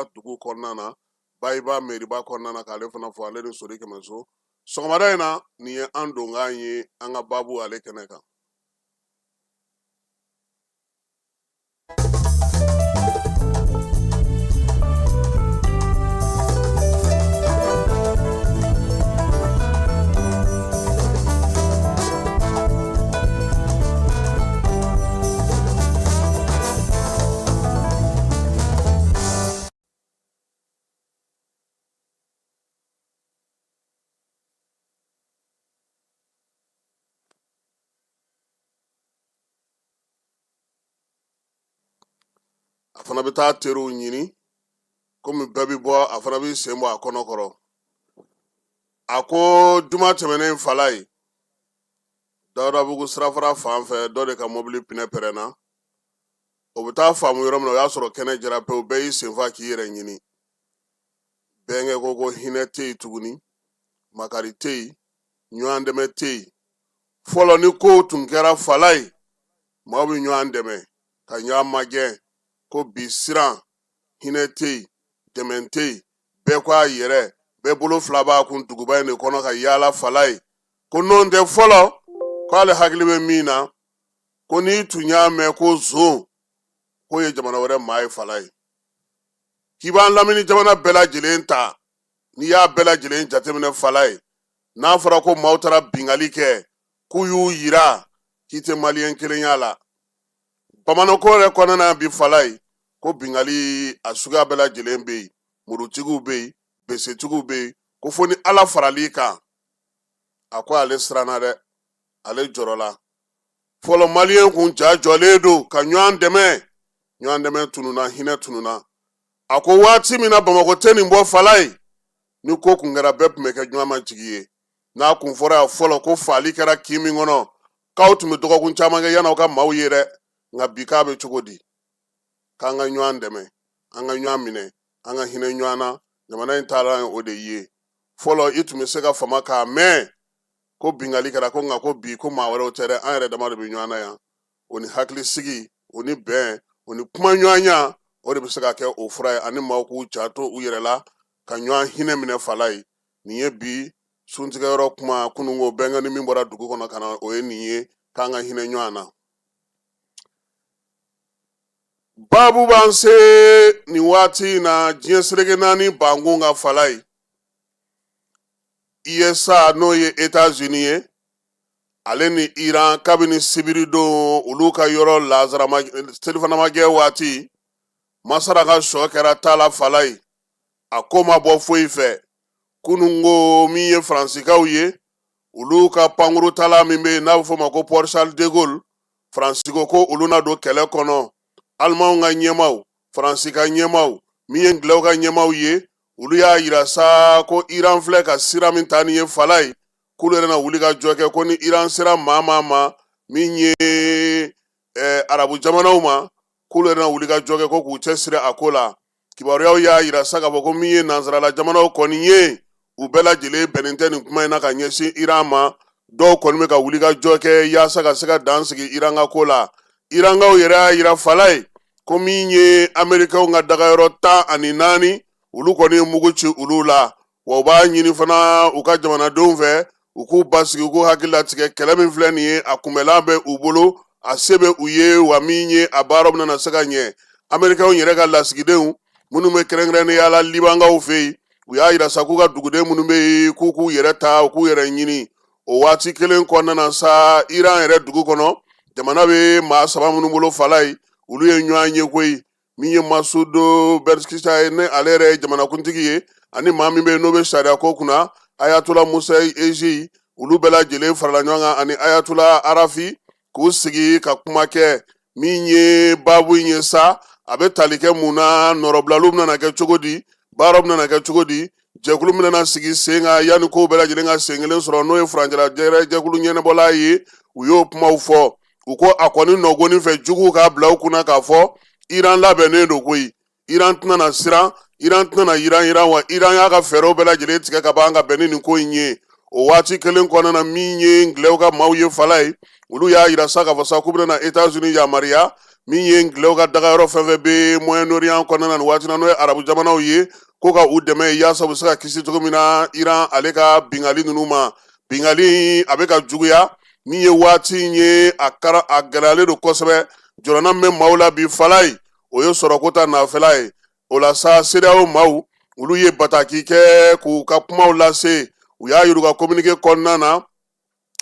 Maka dugu kɔnɔna na Bayiba meriba kɔnɔna na k'ale fana fɔ ale ni Sori Kɛmɛso sɔgɔmada in na nin ye an donkan ye an ka babu ale kɛnɛ kan. A fana bɛ taa teriw ɲini komi bɛɛ bɛ bɔ a fana bɛ sen bɔ a kɔnɔ kɔrɔ. A ko juma tɛmɛnen fala ye Dawudabugu sirafara fan fɛ dɔ de ka mobili pinɛ pɛrɛnna. O bɛ taa faamu yɔrɔ min na o y'a sɔrɔ kɛnɛ jɛra pewu bɛɛ y'i senfa k'i yɛrɛ ɲini. Bɛnkɛ ko hinɛ tɛ yen tuguni, makari tɛ yen, ɲɔgɔn dɛmɛ tɛ yen. Fɔlɔ ni kow tun kɛra fala ye maaw bɛ ɲɔgɔn dɛmɛ ka ɲɔgɔn magɛn ko bi siran hinɛ tɛ yen, dɛmɛ tɛ yen, bɛɛ ko a yɛrɛ, bɛɛ bolo fila b'a kun duguba in de kɔnɔ ka yaala fala ye. Ko n'o tɛ fɔlɔ k'ale hakili bɛ min na ko n'i tun y'a mɛn ko zon k'o ye jamana wɛrɛ maa ye fala ye. K'i b'an lamini jamana bɛɛ lajɛlen ta n'i y'a bɛɛ lajɛlen jateminɛ fala ye. N'a fɔra ko maaw taara bingali kɛ k'u y'u yira k'i tɛ maliyɛn kelen y'a la. Bamananko yɛrɛ kɔnɔna bi fala ye ko bingali a suguya bɛɛ lajɛlen bɛ yen, murutigiw bɛ yen, besetigiw bɛ yen, ko fo ni Ala faral'i kan. A ko ale siranna dɛ, ale jɔrɔla. Fɔlɔ maliyɛn kun ja jɔlen don ka ɲɔgɔn dɛmɛ, ɲɔgɔn dɛmɛ tununa, hinɛ tununa. A ko waati min na Bamakɔ tɛ nin bɔ fala ye, ni ko kun kɛra bɛɛ tun bɛ kɛ ɲɔgɔn majigi ye. N'a kun fɔra yan fɔlɔ ko faali kɛra kin min kɔnɔ k'aw tun bɛ dɔgɔkun caman kɛ yan'aw ka maaw ye dɛ. Nka bi k'a bɛ cogo di? K'an ka ɲɔgɔn dɛmɛ, an ka ɲɔgɔn minɛ, an ka hinɛ ɲɔgɔn na, jamana in taara o de ye. Fɔlɔ i tun bɛ se ka fama k'a mɛn ko bingali kɛra ko nka ko bi ko maa wɛrɛw tɛ dɛ, an yɛrɛ dama de bɛ ɲɔgɔn na yan. O ni hakilisigi, o ni bɛn, o ni kuma ɲɔgɔnya, o de bɛ se ka kɛ o fura ye ani maaw k'u janto u yɛrɛ la ka ɲɔgɔn hinɛ minɛ fala ye. Nin ye bi suntigɛyɔrɔ kuma kununko bɛnkɛ ni min bɔra dugu kɔnɔ ka na o ye nin ye k'an ka hinɛ ɲɔgɔn na. Babu b'an se nin waati in na diɲɛ seleke naani bankun ka fala ye. USA n'o ye États-Unis ye, ale ni Iran kabini sibiri don olu ka yɔrɔ selifanamagɛ waati Masara ka sɔ kɛra taala fala ye. A ko ma bɔ foyi fɛ. Kununko min ye Faransikaw ye, olu ka pankuru tala min bɛ yen n'a bɛ fɔ o ma ko Port Charles de Gaulle, Faransiko ko olu na don kɛlɛ kɔnɔ. Alimanw ka ɲɛmaw, Faransi ka ɲɛmaw, min ye Ngilɛw ka ɲɛmaw ye, olu y'a yira sa ko Iran filɛ ka sira min ta nin ye fala ye, k'olu yɛrɛ na wuli ka jɔ kɛ ko ni Iran sera maa ma min ye arabu jamanaw ma, k'olu yɛrɛ na wuli ka jɔ kɛ ko k'u cɛsiri a ko la. Kibaruyaw y'a yira sa k'a fɔ ko min ye nansarala jamanaw kɔni ye, u bɛɛ lajɛlen bɛnnen tɛ nin kuma in na ka ɲɛsin Iran ma. Dɔw kɔni bɛ ka wuli ka jɔ kɛ yaasa ka se ka dan sigi Iran ka ko la. Irankaw yɛrɛ y'a yira fala ye ko min ye Amerikɛnw ka dagayɔrɔ 14 olu kɔni ye mugu ci olu la. Wa u b'a ɲini fana u ka jamanadenw fɛ u k'u basigi u k'u hakili latigɛ kɛlɛ min filɛ nin ye a kunbɛlan bɛ u bolo, a se bɛ u ye wa min ye a baaraw bɛna se ka ɲɛ. Amerikɛnw yɛrɛ ka lasigidenw minnu bɛ kɛrɛnkɛrɛnnenya la Libankaw fɛ yen, u y'a yira sa k'u ka duguden minnu bɛ yen k'u k'u yɛrɛ ta u k'u yɛrɛ ɲini. O waati kelen kɔnɔna na sa Iran yɛrɛ dugu kɔnɔ jamana bɛ maa 3 minnu bolo fala ye, olu ye ɲɔgɔn ye koyi. Min ye Masudo Berkishita ye ne ale yɛrɛ ye jamanakuntigi ye, ani maa min bɛ yen n'o bɛ sariya ko kunna Ayatollah Musa Eji, olu bɛɛ lajɛlen farala ɲɔgɔn kan ani Ayatollah Arafi k'u sigi ka kuma kɛ. Min ye babu in ye sa, a bɛ tali kɛ mun na, nɔrɔbilaliw bɛna kɛ cogo di, baaraw bɛna kɛ cogo di, jɛkulu bɛna sigi sen kan yanni ko bɛɛ lajɛlen ka sen kelen sɔrɔ n'o ye furancɛla jɛkulu ɲɛnabɔla ye. U y'o kumaw fɔ. U ko a kɔni nɔgɔnin fɛ juguw k'a bila u kunna k'a fɔ Iran labɛnnen don koyi. Iran tɛna na siran, Iran tɛna na yiran wa Iran y'a ka fɛɛrɛw bɛɛ lajɛlen tigɛ ka ban ka bɛn ni nin ko in ye. O waati kelen kɔnɔna na min ye Ngilɛw ka maaw ye fala ye, olu y'a yira sa k'a fɔ sa k'u bɛna États-Unis yamaruya min ye ngilɛw ka dagayɔrɔ fɛn fɛn bɛ Moyen-Orient kɔnɔna na nin waati na n'o ye arabu jamanaw ye ko ka u dɛmɛ yaasa u bɛ se ka kisi cogo min na Iran ale ka bingali ninnu ma. Bingali a bɛ ka juguya min ye waati in ye a gɛlɛyalen don kosɛbɛ. Jɔrɔna min bɛ maaw la bi Falaye o ye sɔrɔko ta nafɛla ye. O la sa CEDEAO maaw olu ye bataki kɛ k'u ka kumaw lase. U y'a yir'u ka communiqué kɔnɔna na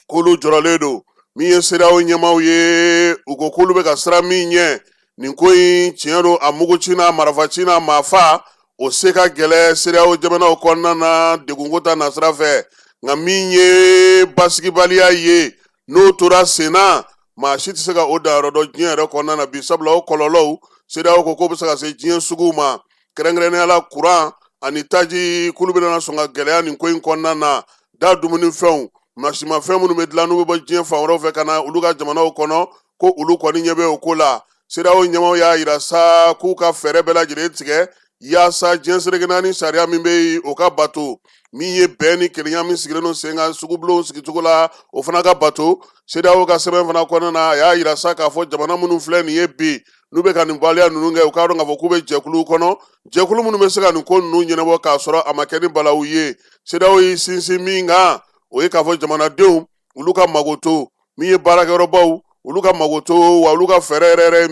k'olu jɔrɔlen don. Min ye CEDEAO ɲɛmaaw ye u ko k'olu bɛ ka siran min ɲɛ nin ko in tiɲɛ don a muguci n'a marifaci n'a maafa o se ka gɛlɛ CEDEAO jamanaw kɔnɔna na degunko ta nasira fɛ. Nka min ye basigibaliya ye n'o tora sen na maa si tɛ se ka o danyɔrɔ dɔn diɲɛ yɛrɛ kɔnɔna na bi sabula o kɔlɔlɔw CEDEAO ko k'o bɛ se ka se diɲɛ suguw ma kɛrɛnkɛrɛnnenya la kuran ani taji k'olu bɛna sɔn ka gɛlɛya nin ko in kɔnɔna na da dumunifɛnw masimafɛn minnu bɛ dilan n'u bɛ bɔ diɲɛ fan wɛrɛw fɛ ka na olu ka jamanaw kɔnɔ ko olu kɔni ɲɛ bɛ o ko la. CEDEAO ɲɛmaaw y'a yira sa k'u ka fɛɛrɛ bɛɛ lajɛlen tigɛ yaasa diɲɛ seleke naani sariya min bɛ yen o ka bato min ye bɛn ni kelenya min sigilen don sen kan sugubulon sigicogo la o fana ka bato. CEDEAO ka sɛbɛn fana kɔnɔna na a y'a yira sa k'a fɔ jamana minnu filɛ nin ye bi n'u bɛ ka nin waleya ninnu kɛ u k'a dɔn k'a fɔ k'u bɛ jɛkuluw kɔnɔ jɛkulu minnu bɛ se ka nin ko ninnu ɲɛnabɔ k'a sɔrɔ a ma kɛ ni balawu ye. CEDEAO y'i sinsin min kan o ye k'a fɔ jamanadenw olu ka magoto min ye baarakɛyɔrɔbaw olu ka magoto wa olu ka fɛɛrɛ yɛrɛ ye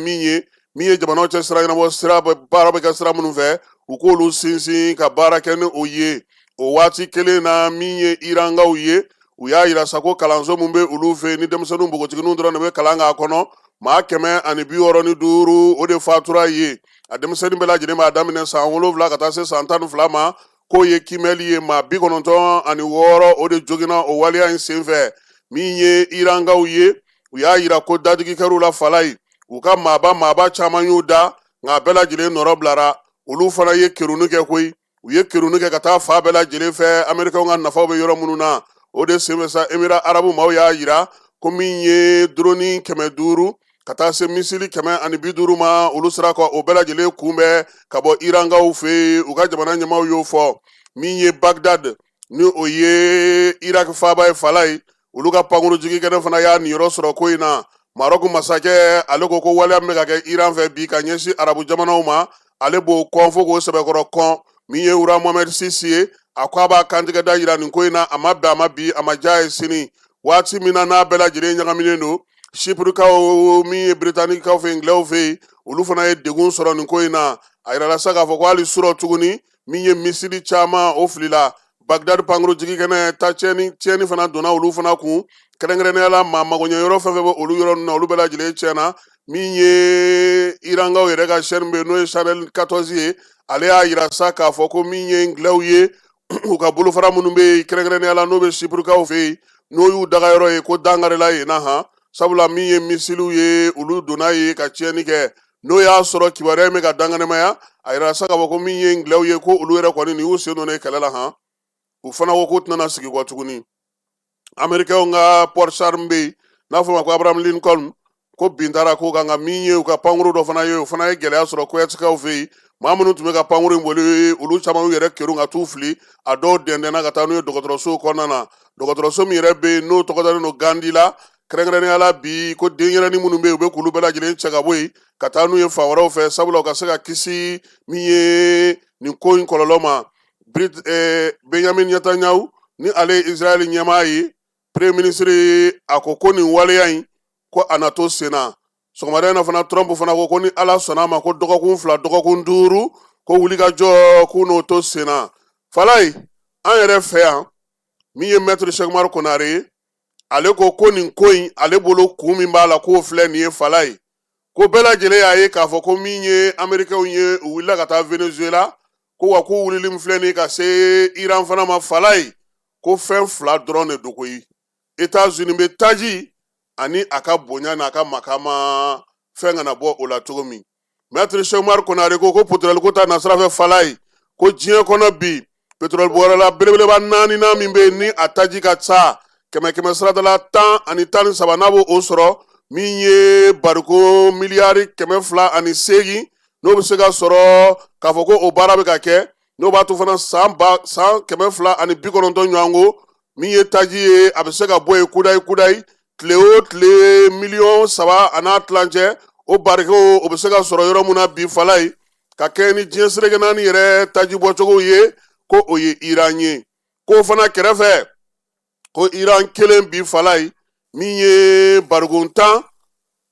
min ye jamanaw cɛ sira ɲɛnabɔ baara bɛ kɛ sira minnu fɛ u k'olu sinsin ka baara kɛ ni o ye. O waati kelen na min ye Irankaw ye u y'a yira sa ko kalanso min bɛ olu fɛ ni denmisɛnninw npogotigininw dɔrɔn de bɛ kalan k'a kɔnɔ maa 165 o de fatura ye. A denmisɛnnin bɛɛ lajɛlen b'a daminɛ san 7 ka taa se san 12 ma k'o ye kimɛli ye maa 96 o de joginna o waleya in senfɛ. Min ye Irankaw ye u y'a yira ko dadigi kɛr'u la Falaye u ka maaba caman y'u da nka a bɛɛ lajɛlen nɔrɔ bilara. Olu fana ye keruni kɛ koyi u ye keruni kɛ ka taa fa bɛɛ lajɛlen fɛ Amɛrikɛnw ka nafaw bɛ yɔrɔ minnu na o de senfɛ sa Émirats arabu maaw y'a yira ko min ye drone 500 ka taa se misili 150 ma olu sera ka o bɛɛ lajɛlen kunbɛn ka bɔ Irankaw fɛ u ka jamana ɲɛmaaw y'o fɔ. Min ye Bagdad ni o ye Irak faaba ye Falaye olu ka pankuru jigikɛnɛ fana y'a niyɔrɔ sɔrɔ ko in na. Maroc masakɛ ale ko waleya min bɛ ka kɛ Iran fɛ bi ka ɲɛsin arabu jamanaw ma ale b'o kɔn fo k'o sɛbɛkɔrɔ kɔn. Min ye Wura Mohamed Sisi ye a ko a b'a kantigɛ da yira nin ko in na a ma bɛn a ma bi a ma diya ye sini waati min na n'a bɛɛ lajɛlen ɲagaminen don. Sipurukaw min ye Britanniquekaw fɛ Ingilɛw fɛ olu fana ye degun sɔrɔ nin ko in na. A yirala sa k'a fɔ ko hali surɔ tuguni min ye misili caman o filila. Bagdad pankuru jigikɛnɛ ta tiɲɛni fana donna olu fana kun kɛrɛnkɛrɛnnenya la maa magoɲɛyɔrɔ fɛn fɛn bɛ olu yɔrɔ ninnu na olu bɛɛ lajɛlen tiɲɛna. Min ye Irankaw yɛrɛ ka chaîne bɛ yen n'o ye Channel 14 ye ale y'a yira sa k'a fɔ ko min ye Ingilɛw ye u ka bolofara minnu bɛ yen kɛrɛnkɛrɛnnenya la n'o bɛ Sipurukaw fɛ yen n'o y'u dagayɔrɔ ye ko dangarila yen na han sabula min ye misiliw ye olu donna ye ka tiɲɛni kɛ n'o y'a sɔrɔ kibaruya in bɛ ka danganamaya a yira sa k'a fɔ ko min ye Ingilɛw ye ko olu yɛrɛ kɔni nin y'u sen donna kɛlɛ la han u fana ko k'u tɛna sigi kɔ tuguni. Amɛrikɛnw ka Port Charles bɛ yen n'a fɔ ma ko Abraham Lincoln ko bin taara ko kan nka min ye u ka pankuru dɔ fana ye o fana ye gɛlɛya sɔrɔ Kuyatekaw fɛ yen maa minnu tun bɛ ka pankuru in boli olu caman y'u yɛrɛ kerun ka t'u fili a dɔw dɛndɛnna ka taa n'u ye dɔgɔtɔrɔsow kɔnɔna na dɔgɔtɔrɔso min yɛrɛ bɛ yen n'o tɔgɔ dalen don Gandi la kɛrɛnkɛrɛnnenya la bi ko denyɛrɛnin minnu bɛ yen u bɛ k'olu bɛɛ lajɛlen cɛ ka bɔ yen ka taa n'u ye fan wɛrɛw fɛ sabula u ka se ka kisi min ye nin ko in kɔlɔlɔ ma. Benjamin Netanyahu ni ale ye Israel ɲɛmaa ye premier ministre a ko nin waleya in ko a na to sen na. Sɔgɔmada in na fana Trump fana ko ni Ala sɔnna a ma ko dɔgɔkun 2 dɔgɔkun 5 ko wulikajɔ k'u n'o to sen na. Falaye an yɛrɛ fɛ yan min ye Maître Cheikh Umaru Konare ye ale ko nin ko in ale bolo kun min b'a la k'o filɛ nin ye Falaye ko bɛɛ lajɛlen y'a ye k'a fɔ ko min ye Amɛrikɛnw ye u wulila ka taa Venezuela ko wa k'u wulili min filɛ nin ye ka se Iran fana ma Falaye ko fɛn 2 dɔrɔn de don koyi États-Unis bɛ taji ani a ka bonya n'a ka makama fɛn kana bɔ o la cogo min. Maître Cheikh Umaru Konare ko pétrole ko ta nasira fɛ Falaye ko diɲɛ kɔnɔ bi pétrole bɔrɔla belebeleba 4 min bɛ yen ni a taji ka ca 100 siradala 10 ani 13 n'a b'o sɔrɔ min ye bariko miliyari 208 n'o bɛ se ka sɔrɔ k'a fɔ ko o baara bɛ ka kɛ n'o b'a to fana san 290 ɲɔgɔn ko min ye taji ye a bɛ se ka bɔ yen kudayi tile o tile 3 miliyɔn a n'a tilancɛ o bariko o bɛ se ka sɔrɔ yɔrɔ mun na bi fala ye ka kɛ ni diɲɛ serege naani yɛrɛ taji bɔcogo ye ko o ye Iran ye k'o fana kɛrɛfɛ ko Iran kelen bi fala ye min ye barigon 10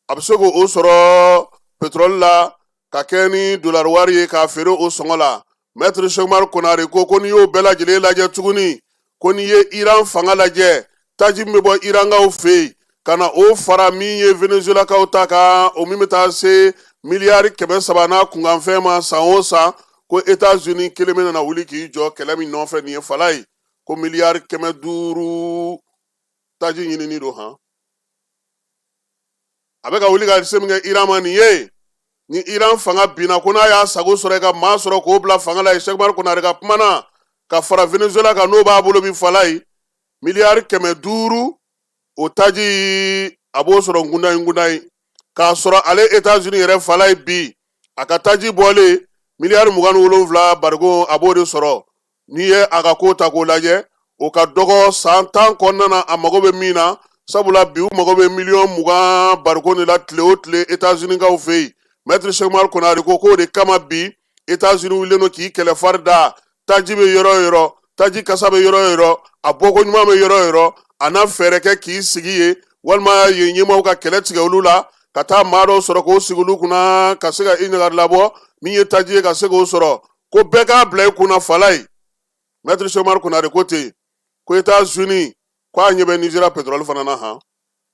a bɛ se k'o sɔrɔ pétrole la ka kɛ ni dollar wari ye k'a feere o sɔngɔ la Maître Cheikh Umaru Konare ko n'i y'o bɛɛ lajɛlen lajɛ tuguni ko n'i ye Iran fanga lajɛ taji min bɛ bɔ Irankaw fɛ yen ka na o fara min ye Venezuelakaw ta kan o min bɛ taa se miliyari 300 n'a kunkanfɛn ma san o san ko États-Unis kelen bɛ na wuli k'i jɔ kɛlɛ min nɔfɛ nin ye fala ye ko miliyari 500 taji ɲinini don han a bɛ ka wuli ka se min kɛ Iran ma nin ye ni Iran fanga binna ko n'a y'a sago sɔrɔ ka maa sɔrɔ k'o bila fanga la ye Cheikh Umaru Konare ka kumana ka fara Venezuela kan n'o b'a bolo bi fala ye miliyari 500 o taji a b'o sɔrɔ ngundayi k'a sɔrɔ ale États-Unis yɛrɛ fala ye bi a ka taji bɔlen miliyari 27 barigon a b'o de sɔrɔ n'i ye a ka ko ta k'o lajɛ o ka dɔgɔ san 10 kɔnɔna na a mago bɛ min na sabula bi u mago bɛ miliyɔn 20 barigon de la tile o tile États-Unis kaw fɛ yen Maître Cheikh Umaru Konare ko k'o de kama bi États-Unis wulilen don k'i kɛlɛ fari da taji bɛ yɔrɔ o yɔrɔ taji kasa bɛ yɔrɔ o yɔrɔ a bɔko ɲuman bɛ yɔrɔ o yɔrɔ a na fɛɛrɛ kɛ k'i sigi ye walima yen ɲɛmaaw ka kɛlɛ tigɛ olu la ka taa maa dɔw sɔrɔ k'o sigi olu kunna ka se ka i ɲagari labɔ min ye taji ye ka se k'o sɔrɔ ko bɛɛ k'a bila i kunna fala ye Maître Cheikh Umaru Konare ko ten ko États-Unis ko a ɲɛ bɛ Nizeriya pétrole fana na han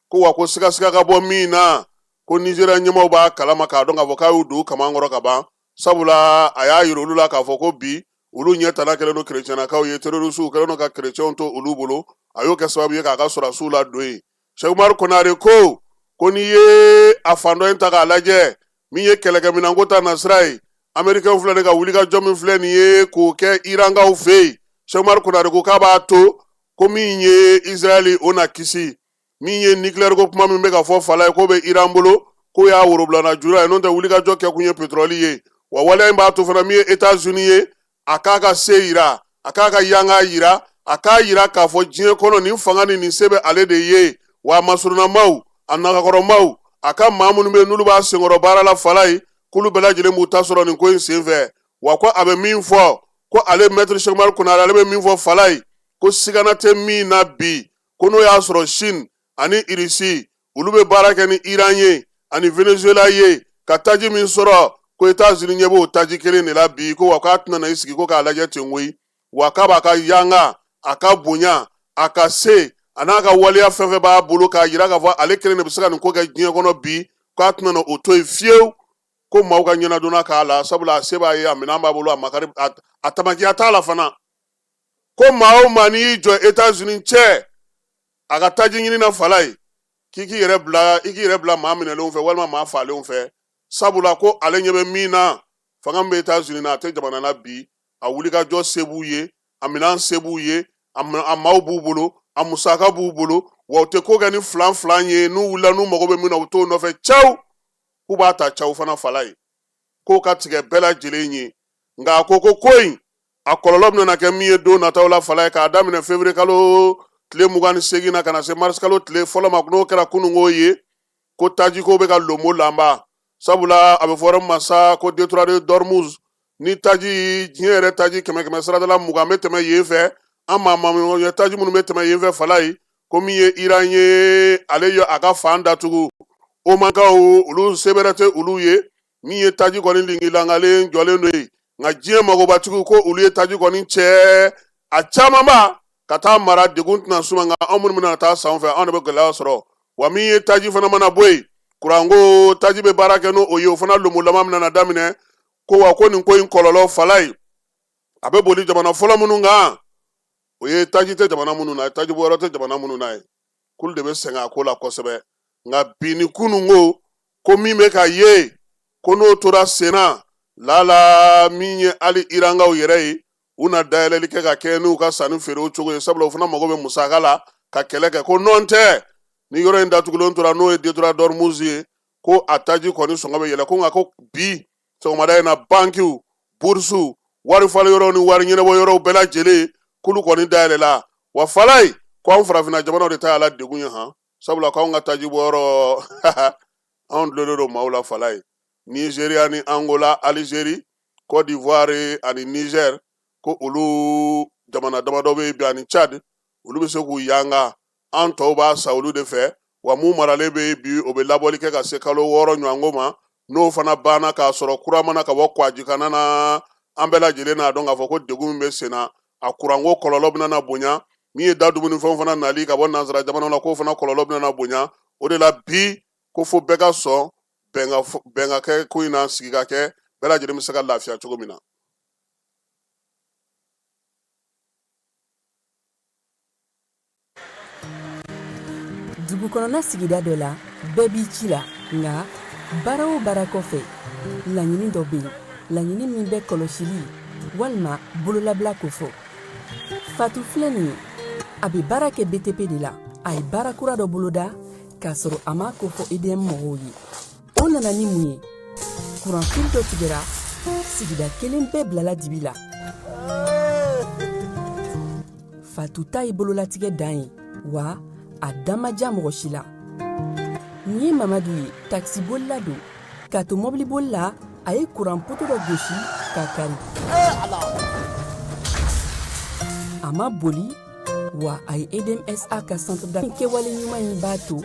ko wa ko siga ka bɔ min na ko Nizeriya ɲɛmaaw b'a kalama k'a dɔn k'a fɔ k'a y'u don kaman kɔrɔ ka ban sabula a y'a yira olu la k'a fɔ ko bi olu ɲɛ tana kɛlen don kerecɛnnakaw ye terrorisiw kɛlen don ka kerecɛnw to olu bolo a y'o kɛ sababu ye k'a ka sɔrɔdasiw ladon yen Cheikh Umaru Konare ko n'i ye a fan dɔ in ta k'a lajɛ min ye kɛlɛkɛminɛnko ta nasira ye Américain filɛ nin ka wulikajɔ min filɛ nin ye k'o kɛ Irankaw fɛ yen Cheikh Umaru Konare ko k'a b'a to ko min ye Israël o na kisi min ye nucléaire ko kuma min bɛ ka fɔ fala ye k'o bɛ Iran bolo k'o y'a worobilana jura ye n'o tɛ wulikajɔ kɛ kun ye pétrole ye wa waleya in b'a to fana min ye États-Unis ye a k'a ka se yira a k'a ka yanga yira a k'a yira k'a fɔ diɲɛ kɔnɔ nin fanga ni nin se bɛ ale de ye wa a masurunamaw a nagakɔrɔmaw a ka maa minnu bɛ n'olu b'a senkɔrɔ baara la fala ye k'olu bɛɛ lajɛlen b'u ta sɔrɔ nin ko in senfɛ wa ko a bɛ min fɔ ko ale Maître Cheikh Umaru Konare ale bɛ min fɔ fala ye ko sigana tɛ min na bi ko n'o y'a sɔrɔ Chine ani Russie olu bɛ baara kɛ ni Iran ye ani Venezuela ye ka taji min sɔrɔ ko États-Unis ɲɛ b'o taji kelen de la bi ko wa k'a tɛna na i sigi ko k'a lajɛ ten koyi wa k'a b'a ka yanga a ka bonya a ka se a n'a ka waleya fɛn fɛn b'a bolo k'a yira k'a fɔ ale kelen de bɛ se ka nin ko kɛ diɲɛ kɔnɔ bi k'a tɛna na o to yen fiyewu ko maaw ka ɲɛnadonna k'a la sabula a se b'a ye a minɛn b'a bolo a makari a tamakiya t'a la fana ko maa o maa n'i y'i jɔ États-Unis cɛ a ka taji ɲini na fala ye k'i k'i yɛrɛ bila maa minɛlenw fɛ walima maa falenw fɛ sabula ko ale ɲɛ bɛ min na fanga min bɛ États-Unis na a tɛ jamana na bi a wulikajɔ se b'u ye a minɛn se b'u ye a maaw b'u bolo a musaka b'u bolo wa u tɛ ko kɛ ni filan ye n'u wulila n'u mago bɛ min na u t'o nɔfɛ cawu k'u b'a ta cawu fana fala ye k'o ka tigɛ bɛɛ lajɛlen ye nka a ko ko in a kɔlɔlɔ bɛna kɛ min ye don nataw la fala ye k'a daminɛ février kalo tile 28 na ka na se mars kalo tile fɔlɔ ma n'o kɛra kunungo ye ko taji ko bɛ ka lomo lanba sabula a bɛ fɔ yɔrɔ min ma sa ko détroit de Dormuz ni taji diɲɛ yɛrɛ taji 100 saradala 20 bɛ tɛmɛ yen fɛ an maa taji minnu bɛ tɛmɛ yen fɛ fala ye ko min ye Iran ye ale ye a ka fan datugu o man kan olu sebɛrɛ tɛ olu ye min ye taji kɔni lingilangalen jɔlen don yen nka diɲɛ magobatigiw ko olu ye taji kɔni cɛ a caman ba ka taa mara degun tɛna suma nka anw minnu bɛna taa sanfɛ anw de bɛ gɛlɛya sɔrɔ wa min ye taji fana mana bɔ yen kuranko taji bɛ baara kɛ n'o ye o fana lomulama bɛna daminɛ ko wa ko nin ko in kɔlɔlɔ fala ye a bɛ boli jamana fɔlɔ minnu kan o ye taji tɛ jamana minnu na taji bɔ yɔrɔ tɛ jamana minnu na ye k'olu de bɛ sɛgɛn a ko la kosɛbɛ nka bi ni kununko ko min bɛ ka ye ko n'o tora sen na lala min ye hali Irankaw yɛrɛ ye u na dayɛlɛli kɛ ka kɛ n'u ka sanni feere o cogo ye sabula o fana mago bɛ musaka la ka kɛlɛ kɛ ko nɔn tɛ ni yɔrɔ in datugulen tora n'o ye détroit d'Ormuz ye ko a taji kɔni sɔngɔ bɛ yɛlɛ ko nka ko bi sɔgɔmada in na bankiw bursuw wari falen yɔrɔw ni wari ɲɛnabɔ yɔrɔw bɛɛ lajɛlen k'olu kɔni dayɛlɛla wa fala ye ko anw farafinna jamanaw de ta y'a la degun ye han sabula k'anw ka taji bɔ yɔrɔ an dulonlen do maaw la fala ye Nigeria ni Angola Algérie Côte d'Ivoire ani Niger ko olu jamana damadɔ bɛ bi ani Chad olu bɛ se k'u yanga an tɔw b'a sa olu de fɛ wa mun maralen bɛ bi o bɛ labɔli kɛ ka se kalo 6 ɲɔgɔnko ma n'o fana banna k'a sɔrɔ kura mana ka bɔ Kwajikana na an bɛɛ lajɛlen n'a dɔn k'a fɔ ko degun min bɛ sen na a kuranko kɔlɔlɔ bɛna na bonya min ye da dumunifɛnw fana nali ka bɔ nanzara jamana na k'o fana kɔlɔlɔ bɛna na bonya o de la bi ko fo bɛɛ ka sɔn bɛn ka kɛ ko in na sigi ka kɛ bɛɛ lajɛlen bɛ se ka lafiya cogo min na. dugu kɔnɔna sigida dɔ la bɛɛ b'i ci la nka baara o baara kɔfɛ laɲini dɔ bɛ yen laɲini min bɛ kɔlɔsili walima bololabila ko fɔ Fatu filɛ nin ye a bɛ baara kɛ BTP de la a ye baara kura dɔ boloda k'a sɔrɔ a ma ko fɔ EDM mɔgɔw ye o nana ni mun ye kuran fili dɔ tigɛra sigida kelen bɛɛ bilala dibi la Fatu ta ye bololatigɛ dan ye wa a dan ma diya mɔgɔ si la nin ye Mamadu ye taxibolila don k'a to mɔbiliboli la a ye kuran poto dɔ gosi k'a kari a ma boli wa a ye EDM SA ka centre d'accueil kɛwale ɲuman in b'a to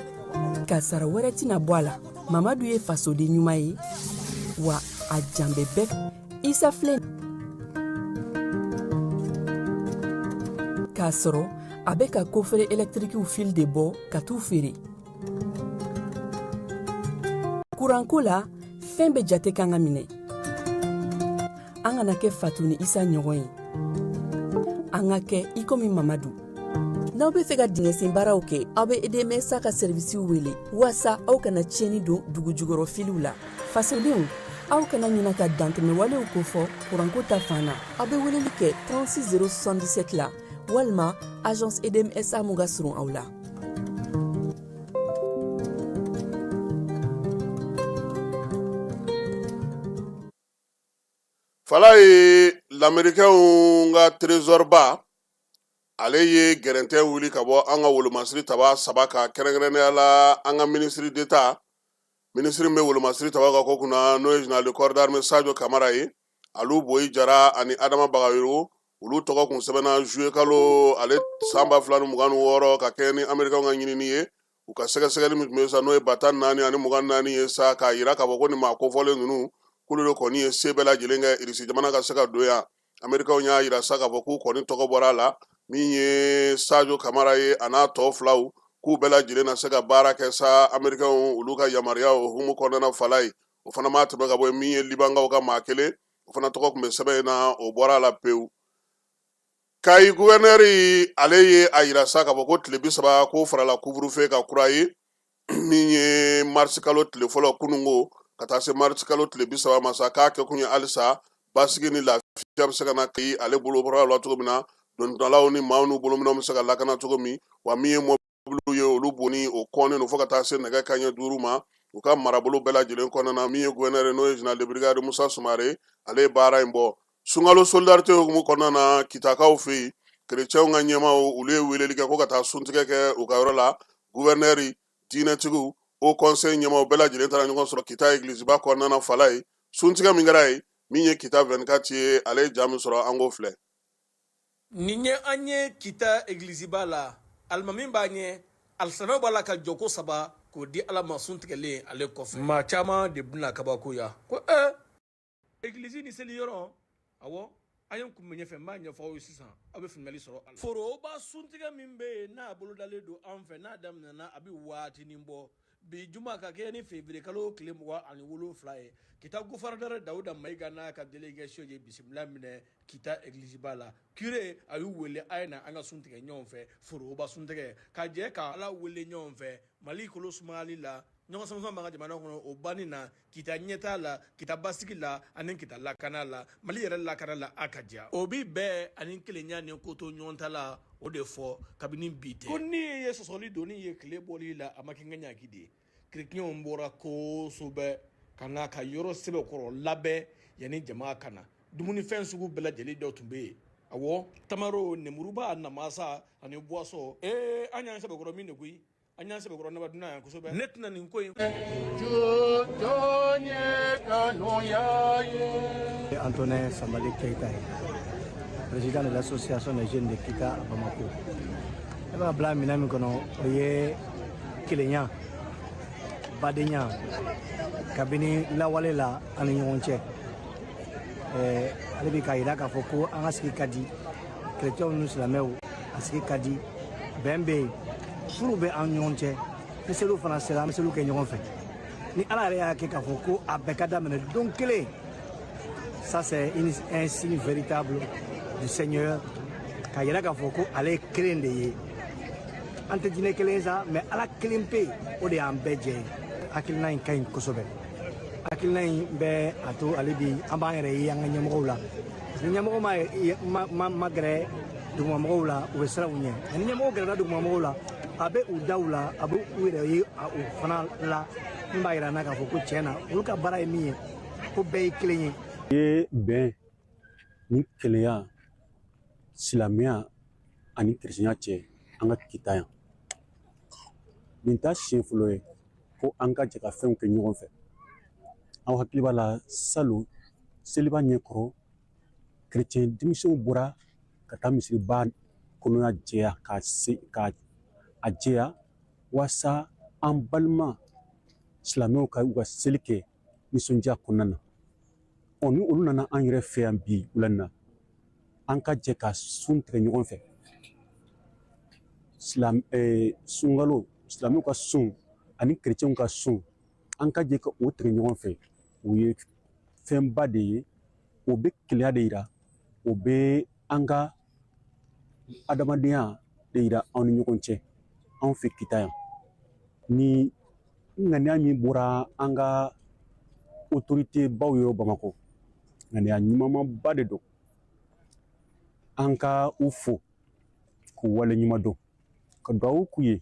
ka sara wɛrɛ tɛna bɔ a la Mamadu ye fasoden ɲuman ye wa a janbɛ bɛɛ Isa filɛ k'a sɔrɔ a bɛ ka kofere électrique fil de bɔ ka t'u feere kuranko la fɛn bɛ jate kan ka minɛ an kana kɛ Fatu ni Isa ɲɔgɔn ye an ka kɛ i komi Mamadu n'aw bɛ fɛ ka dingɛsen baaraw kɛ aw bɛ EDM SA ka servisiw wele walasa aw kana tiɲɛni don dugu jukɔrɔ filiw la fasodenw aw kana ɲinɛ ka dantɛmɛ walew kofɔ kuranko ta fan na aw bɛ weleli kɛ 36 077 la walima agence EDM SA mun ka surun aw la fala ye l'américain ka trésor ba ale ye gɛrɛntɛ wuli ka bɔ an ka wolomasiri taba saba ka kɛrɛnkɛrɛnnenya la an ka ministre d'état ministre min bɛ wolomasiri taba ka ko kunna n'o ye général de corps d'armée Sadio Kamara ye Alu Boyi Jara ani Adama Bagayoko olu tɔgɔ kun sɛbɛnna juillet kalo ale san 2026 ka kɛ ni américain ka ɲinini ye u ka sɛgɛsɛgɛli min tun bɛ sa n'o ye ba 14 ani 24 ye sa k'a yira k'a fɔ ko nin maa kofɔlen ninnu k'olu de kɔni ye se bɛɛ lajɛlen kɛ Irisi jamana ka se ka don yan américain y'a yira sa k'a fɔ k'u kɔni tɔgɔ bɔra a la min ye Sadio Kamara ye a n'a tɔ filaw k'u bɛɛ lajɛlen na se ka baara kɛ sa américain olu ka yamaruya o humu kɔnɔna fala ye o fana ma tɛmɛ ka bɔ min ye libankaw ka maa kelen o fana tɔgɔ tun bɛ sɛbɛn in na o bɔra a la pewu Kayi gouverneur ale ye a yira sa k'a fɔ ko tile 30 ko farala couvre-feu ka kura ye min ye mars kalo tile fɔlɔ kununko ka taa se mars kalo tile 30 ma sa k'a kɛ kun ye halisa basigi ni lafiya bɛ se ka na Kayi ale bolo bɔra la cogo min na dɔnnibagalaw ni maaw n'u bolominɛw bɛ se ka lakana cogo min wa min ye mɔbiliw ye olu bonni o kɔnnen don fo ka taa se nɛgɛ kanɲɛ 5 ma u ka marabolo bɛɛ lajɛlen kɔnɔna na min ye gouverneur n'o ye général de brigade Musa Sumare ale ye baara in bɔ sunkalo solidarité hukumu kɔnɔna na kitakaw fɛ yen kerecɛnw ka ɲɛmaaw olu ye weleli kɛ ko ka taa suntigɛ kɛ u ka yɔrɔ la gouverneur diinɛtigiw o conseil ɲɛmaaw bɛɛ lajɛlen taara ɲɔgɔn sɔrɔ kita église-ba kɔnɔna na fala ye suntigɛ min kɛra ye min ye kita 24 ye ale ye jaa min sɔrɔ an k'o filɛ nin ye an ye kita église-ba la alimami b'a ɲɛ alisana b'a la ka jɔko 3 k'o di ala ma suntigɛlen ale kɔfɛ maa caman de bɛna kabako ya ko église ni seli yɔrɔ awɔ a ye kun bɛ ɲɛfɛ n b'a ɲɛfɔ aw ye sisan aw bɛ faamuyali sɔrɔ a la foroba suntigɛ min bɛ yen n'a bolodalen don an fɛ n'a daminɛna a bɛ waatinin bɔ bi juma ka kɛ ni février kalo tile 27 ye kita gouverneur Dawuda Mayiga n'a ka délégation ye bisimila minɛ kita église-ba la curé a y'u wele a ye na an ka suntigɛ ɲɔgɔn fɛ foroba suntigɛ ka jɛ ka ala wele ɲɔgɔn fɛ Mali kolo sumayali la ɲɔgɔn sama b'an ka jamana kɔnɔ o banni na kita ɲɛtaa la kita basigi la ani kita lakana la Mali yɛrɛ lakana la a ka diya o bi bɛɛ ani kelenya ni ko to ɲɔgɔn ta la o de fɔ kabini bi tɛ ko ni ye sɔsɔli doni ye tile bɔli la a ma kɛ n ka ɲaki de kerecɛnw bɔra kosɛbɛ ka n'a ka yɔrɔ sɛbɛkɔrɔ labɛn yanni jama ka na dumunifɛn sugu bɛɛ lajɛlen dɔ tun bɛ yen awɔ tamaro nemuruba namasa ani boisson an y'an sɛbɛkɔrɔ min de koyi anya se be ko na baduna yan ko so be net na nin ko Antonin Sambali Keita, président de l'association des jeunes de Kita à Bamako. Je vais vous dire que oye Kilenya, Badenya, Kabini Lawale la ani ɲɔgɔn ale bi ka yira k'a fɔ ko an ka sigi ka di chrétiens ni silamɛw a sigi ka di bɛn bɛ yen furu bɛ an ɲɔgɔn cɛ ni seliw fana sera an bɛ seliw kɛ ɲɔgɔn fɛ ni ala yɛrɛ y'a kɛ k'a fɔ ko a bɛɛ ka daminɛ don kelen ça c'est un signe véritable du Seigneur ka yira k'a fɔ ko ale ye kelen de ye an tɛ diinɛ kelen sa mais ala kelen pe o de y'an bɛɛ jɛ hakilina in ka ɲi kosɛbɛ hakilina in bɛ a to ale bi an b'an yɛrɛ ye an ka ɲɛmɔgɔw la ni ɲɛmɔgɔ ma gɛrɛ dugumamɔgɔw la u bɛ siran u ɲɛ ni ɲɛmɔgɔ gɛrɛla dugumamɔgɔw la a bɛ u daw la a bɛ u yɛrɛ ye u fana la min b'a yira n na k'a fɔ ko tiɲɛ na olu ka baara ye min ye ko bɛɛ ye kelen ye. ye bɛn ni kelenya silamɛya ani kirisiya cɛ an ka kita yan nin t'a siɲɛ fɔlɔ ye ko an ka jɛ ka fɛnw kɛ ɲɔgɔn fɛ aw hakili b'a la salon seliba ɲɛkɔrɔ kerecɛn denmisɛnw bɔra ka taa misiriba kɔnɔya jɛya ka a jɛya walasa an balima silamɛw ka u ka seli kɛ nisɔndiya kɔnɔna na ni olu nana an yɛrɛ fɛ yan bi wula in na an ka jɛ ka sun tigɛ ɲɔgɔn fɛ sunkalo silamɛw ka sun ani kerecɛnw ka sun an ka jɛ ka o tigɛ ɲɔgɔn fɛ o ye fɛnba de ye o bɛ kelenya de yira o bɛ an ka adamadenya de yira an ni ɲɔgɔn cɛ anw fɛ kita yan ni ŋaniya min bɔra an ka autorité baw ye Bamakɔ ŋaniya ɲumanba de don an ka u fo k'u wale ɲuman dɔn ka dugawu k'u ye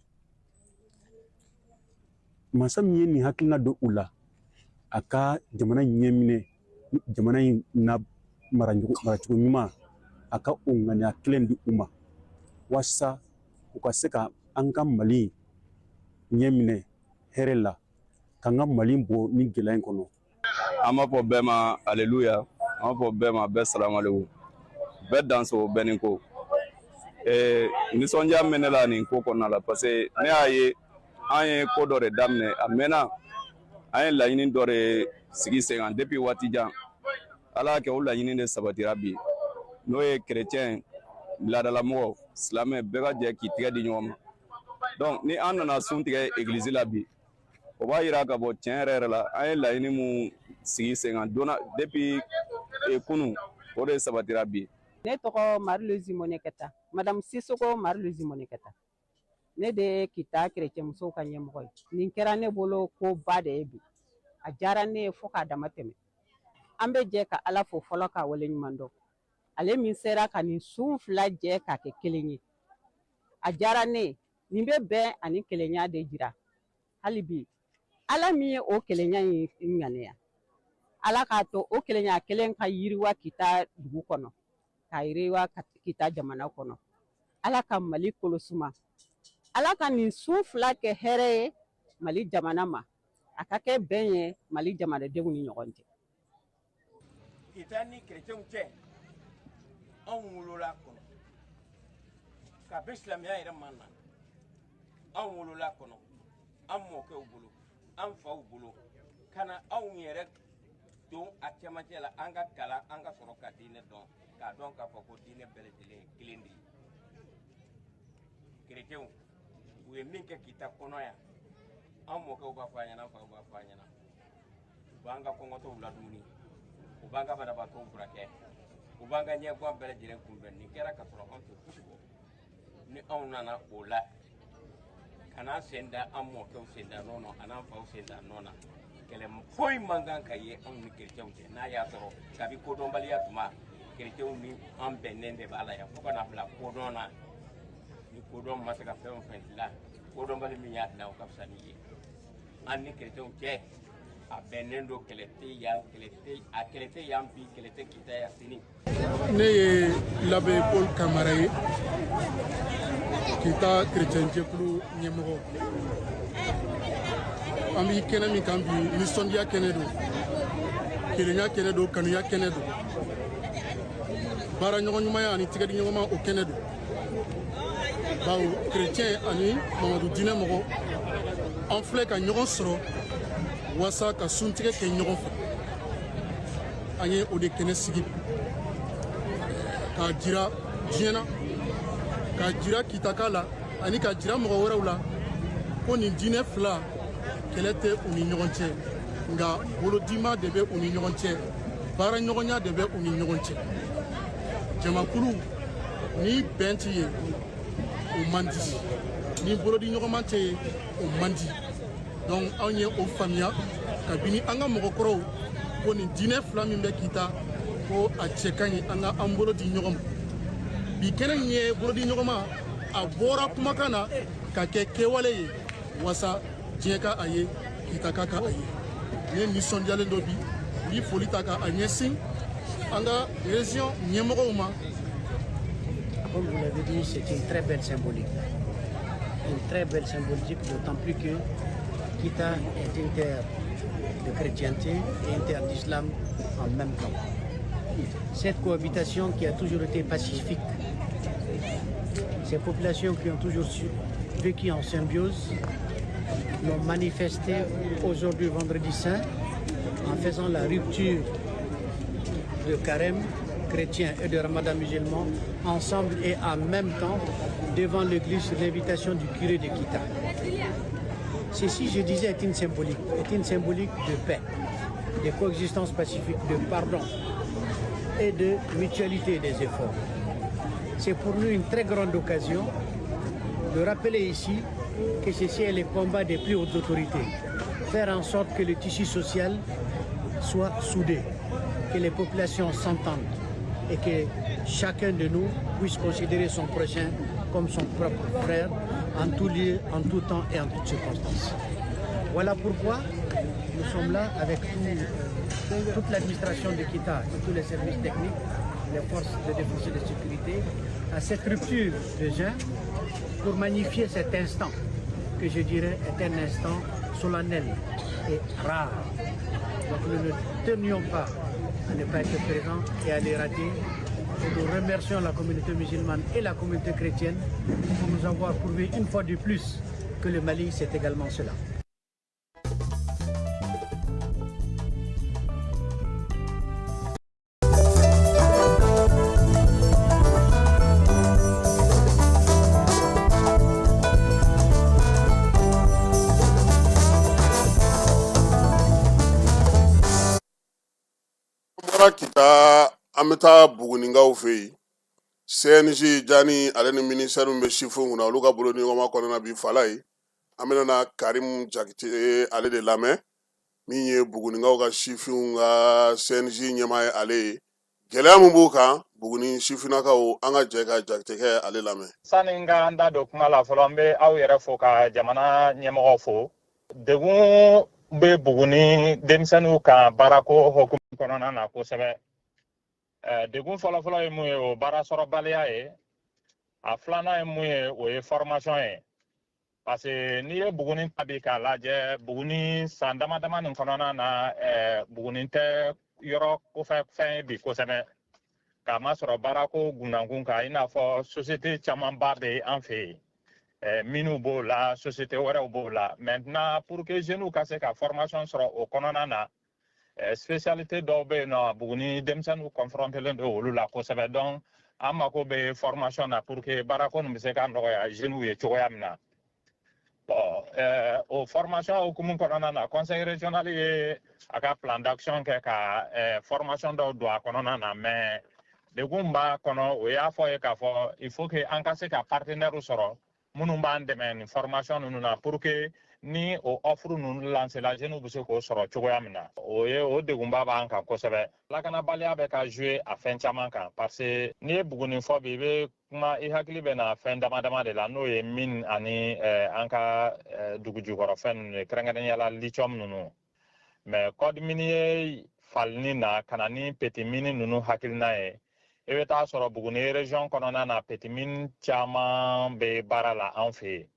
masa min ye nin hakilina don u la a ka jamana ɲɛminɛ jamana in na maracogo ɲuman a ka o ŋaniya kelen di u ma walasa u ka se ka an ka Mali ɲɛminɛ hɛrɛ la k'an ka Mali bɔ ni gɛlɛya in kɔnɔ. An b'a fɔ bɛɛ ma aleluya an b'a fɔ bɛɛ ma bɛɛ salamaleku bɛɛ danso bɛɛ ni ko nisɔndiya mɛn ne la nin ko kɔnɔna la parce que ne y'a ye an ye ko dɔ de daminɛ a mɛnna an ye laɲini dɔ de sigi sen kan depuis waati jan ala y'a kɛ o laɲini de sabatira bi n'o ye chrétien laadalamɔgɔ silamɛ bɛɛ ka jɛ k'i tigɛ di ɲɔgɔn ma donc ni an nana sun tigɛ église la bi o b'a yira ka bɔ tiɲɛ yɛrɛ la an ye laɲini mun sigi sen kan donna depuis kunu o de sabatira bi. Ne tɔgɔ Marie-Louise Moneketa madame Sisoko Marie-Louise Moneketa ne de ye Kita chrétien musow ka ɲɛmɔgɔ ye nin kɛra ne bolo ko ba de ye bi a diyara ne ye fo k'a dama tɛmɛ an bɛ jɛ ka ala fo fɔlɔ k'a wale ɲuman dɔn ale min sera ka nin sun fila jɛ k'a kɛ kelen ye a diyara ne ye nin bɛ bɛn ani kelenya de jira hali bi ala min ye o kelenya in ŋaniya ala k'a to o kelenya kelen ka yiriwa Kita dugu kɔnɔ ka yiriwa Kita jamana kɔnɔ ala ka Mali kolosuma ala ka nin sun fila kɛ hɛrɛ ye Mali jamana ma a ka kɛ bɛn ye Mali jamanadenw ni ɲɔgɔn cɛ. Kita ni chrétienw cɛ anw wolola kɔnɔ ka bɛ silamɛya yɛrɛ man na anw wolola kɔnɔ an mɔkɛw bolo an faw bolo kana anw yɛrɛ don a cɛmancɛ la an ka kalan an ka sɔrɔ ka diinɛ dɔn k'a dɔn k'a fɔ ko diinɛ bɛɛ lajɛlen ye kelen de ye chrétienw u ye min kɛ Kita kɔnɔ yan an mɔkɛw b'a fɔ a ɲɛna an faw b'a fɔ a ɲɛna u b'an ka kɔngɔtɔw ladumuni u b'an ka banabaatɔw furakɛ u b'an ka ɲɛguwan bɛɛ lajɛlen kunbɛn nin kɛra ka sɔrɔ anw tɛ fosi bɔ ni anw nana o la kana sen da an mɔkɛw sen da nɔ na a n'an faw sen da nɔ na kɛlɛ foyi man kan ka ye anw ni chrétienw cɛ n'a y'a sɔrɔ kabi kodɔnbaliya tuma chrétienw ni an bɛnnen de b'a la yan fo ka na bila kodɔn na ni kodɔn ma se ka fɛn o fɛn dilan kodɔnbali min y'a dilan o ka fisa ni ye an ni chrétienw cɛ a bɛnnen don kɛlɛ tɛ yan kɛlɛ tɛ yan bi kɛlɛ tɛ Kita yan sini. Ne ye l'abbé Paul Kamara ye kita chrétien jɛkulu ɲɛmɔgɔ an b'i kɛnɛ min kan bi nisɔndiya kɛnɛ don kelenya kɛnɛ don kanuya kɛnɛ don baara ɲɔgɔn ɲumanya ani tigɛdi ɲɔgɔnma o kɛnɛ don bawo chrétien ani mamadu dinɛ mɔgɔ an filɛ ka ɲɔgɔn sɔrɔ wasa ka suntigɛ kɛ ɲɔgɔn fɛ an ye o de kɛnɛ sigi k'a jira diɲɛ na k'a jira kitaka la ani k'a jira mɔgɔ wɛrɛw la ko nin diinɛ fila kɛlɛ tɛ u ni ɲɔgɔn cɛ nka bolodima de bɛ u ni ɲɔgɔn cɛ baara ɲɔgɔnya de bɛ u ni ɲɔgɔn cɛ jamakulu ni bɛn tɛ yen o man di ni bolodi ɲɔgɔnma tɛ yen o man di donc anw ye o faamuya kabini an ka mɔgɔkɔrɔw ko nin diinɛ fila min bɛ kita ko a cɛ ka ɲi an ka an bolo di ɲɔgɔn ma bi kɛnɛ in ye bolodi ɲɔgɔn ma a bɔra kumakan na ka kɛ kɛwale ye wasa diɲɛ ka a ye kitaka ka a ye ne nisɔndiyalen dɔ bi bi foli ta ka a ɲɛsin an ka région ɲɛmɔgɔw ma. Comme vous l'avez dit, c'est une très belle symbolique. Une très belle symbolique, d'autant plus que Kita est une terre de chrétienté et une terre d'islam en même temps. Cette cohabitation qui a toujours été pacifique, ces populations qui ont toujours vécu en symbiose, l'ont manifesté aujourd'hui vendredi saint en faisant la rupture de carême chrétien et de ramadan musulman ensemble et en même temps devant l'église sur l'invitation du curé de Kita. Ceci, je disais, est une symbolique de paix, de coexistence pacifique, de pardon et de mutualité des efforts. C'est pour nous une très grande occasion de rappeler ici que ceci est le combat des plus hautes autorités. Faire en sorte que le tissu social soit soudé, que les populations s'entendent et que chacun de nous puisse considérer son prochain comme son propre frère en tout lieu, en tout temps et en toutes circonstances. Voilà pourquoi nous sommes là avec toute l'administration de Kita et tous les services techniques, les forces de défense et de sécurité, à cette rupture de jeûne pour magnifier cet instant que je dirais est un instant solennel et rare. Donc nous ne tenions pas à ne pas être présents et à les rater. Et nous remercions la communauté musulmane et la communauté chrétienne pour nous avoir prouvé une fois de plus que le Mali c'est également cela. Kita an bɛ taa buguninkaw fɛ yen CNJ jani ale ni ministère min bɛ chiffres kunna olu ka bolo ni ɲɔgɔnma kɔnɔna bi fala ye an bɛna Karim Jakite ale de lamɛn min ye buguninkaw ka chiffres ka CNJ ɲɛmaa ye ale ye gɛlɛya min b'u kan buguni sifinnakaw an ka jɛ ka Jakite kɛ ale lamɛn. Sani n ka an da don kuma la fɔlɔ n bɛ aw yɛrɛ fo ka jamana ɲɛmɔgɔw fo degun bɛ buguni denmisɛnninw kan baarako hukumu kɔnɔna na kosɛbɛ. Degun fɔlɔfɔlɔ ye mun ye o baara sɔrɔbaliya ye a filanan ye mun ye o ye formation ye parce que n'i ye buguni tabi k'a lajɛ buguni san dama dama nin kɔnɔna na buguni tɛ yɔrɔ kofɛn ye bi kosɛbɛ k'a masɔrɔ baarako gunnakun kan i n'a fɔ société camanba bɛ an fɛ yen minnu b'o la société wɛrɛw b'o la maintenant pour que jeunes ka se ka formation sɔrɔ o kɔnɔna na spécialité dɔw bɛ yen nɔ buguni denmisɛnninw confrontelen don olu la kosɛbɛ donc an mako bɛ formation na pour que baarako nin bɛ se ka nɔgɔya jeunes ye cogoya min na bon o formation hukumu kɔnɔna na conseil régional ye a ka plan d'action kɛ ka formation dɔw don a kɔnɔna na mais degun b'a kɔnɔ o y'a fɔ ye k'a fɔ il faut que an ka se ka partenaire sɔrɔ minnu b'an dɛmɛ nin formation ninnu na pour que ni o offre ninnu lancer la jeunes bɛ se k'o sɔrɔ cogoya min na o ye o degunba b'an kan kosɛbɛ lakanabaliya bɛ ka jouer a fɛn caman kan parce que n'i ye buguni fɔ bi i bɛ kuma i hakili bɛ na fɛn dama dama de la n'o ye mine ani an ka dugu jukɔrɔ fɛn ninnu ye kɛrɛnkɛrɛnnenya la lithium ninnu mais code minier falini na ka na ni petit mine ninnu hakilina ye i bɛ taa sɔrɔ Buguni région kɔnɔna na petimin caman bɛ baara la an fɛ yen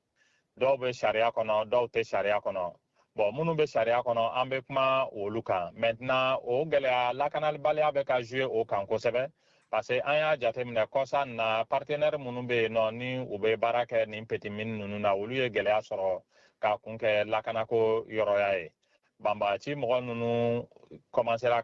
dɔw bɛ sariya kɔnɔ dɔw tɛ sariya kɔnɔ bon minnu bɛ sariya kɔnɔ an bɛ kuma olu kan maintenant o gɛlɛya lakanalibaliya bɛ ka jouer o kan kosɛbɛ parce que an y'a jateminɛ kɔsa na partenaire minnu bɛ yen nɔ ni u bɛ baara kɛ nin petimin ninnu na olu ye gɛlɛya sɔrɔ ka kun kɛ lakanako yɔrɔya ye banbagaci mɔgɔ ninnu commencera